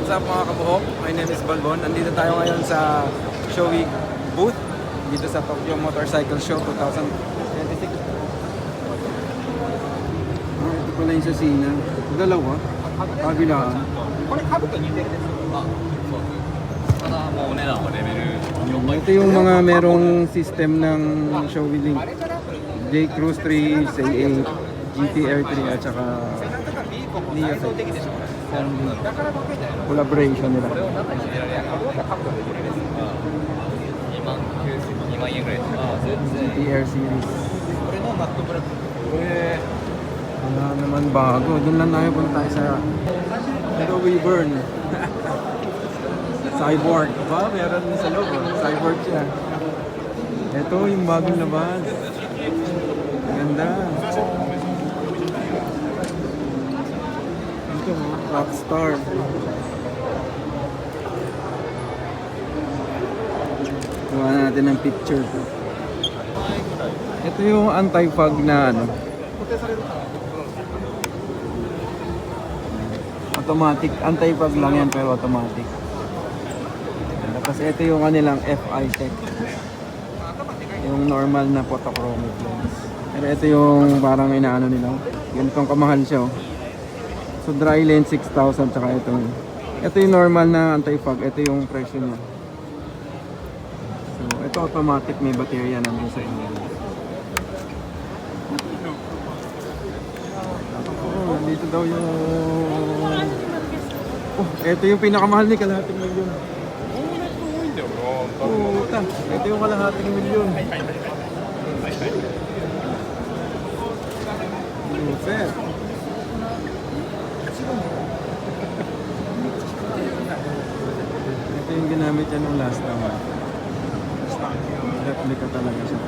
What's up mga kabuhok? My name is Balbon. Nandito tayo ngayon sa Shoei booth dito sa Tokyo Motorcycle Show 2026. Ito pala yung sa Sina. Dalawa. Kabilaan. ただもうお値段はレベル Ito yung mga merong system ng Shoei Link. J Cruise 3, CA, GTR 3 at saka Neo 6. Collaboration nila. 2万円ぐらいですか。 GTR series. Wala naman bago. Doon lang tayo punta tayo sa Pero Wyvern. Cyborg. Ba? Meron sa loob. Cyborg siya. Ito yung bagong labas. Ganda. Ito mo. Rockstar. Gawa natin ng picture. Ito yung anti-fog na ano. Automatic. Anti-fog lang yan pero automatic. Tapos ito yung kanilang FI Tech. Yung normal na photochromic lens. Pero ito yung parang inaano nila. Ganitong kamahal siya. Oh. So dry lens 6,000 tsaka ito. Ito yung normal na anti-fog. Ito yung presyo niya. So ito automatic, may baterya nandun sa inyo. Oh, dito daw yung... Oh, ito yung pinakamahal ni kalahating milyon. Oh, ito yung kalahating milyon. Super. Ito yung ginamit yan ng last naman. Replica talaga siya.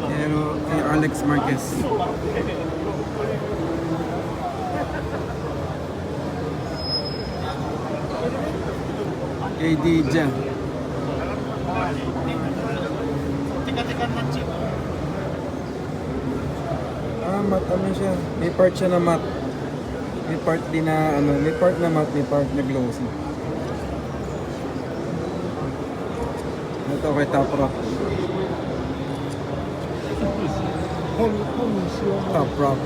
Pero kay Alex Marquez. Kay DJ. Mat ano siya. May part siya na matte. May part din na ano, may part na matte, may part na glossy. Ito kay Top Rock. Top Rock.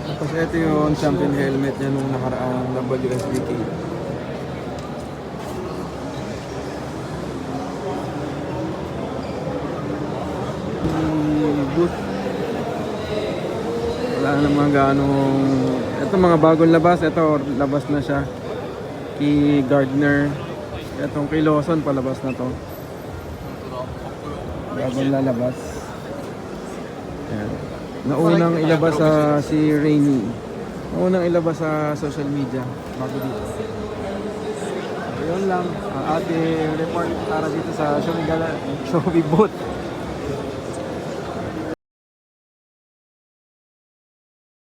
Tapos ito yung champion helmet niya nung nakaraang WSBK. Booth. Wala namang ganong... Ito mga bagong labas. Ito labas na siya. Kay Gardner. Itong kay Lawson palabas na to. Bagong lalabas. Ayan. Naunang ilabas sa si Rainy. Naunang ilabas sa social media bago dito. So, yun lang ang ating report para dito sa Shoei booth.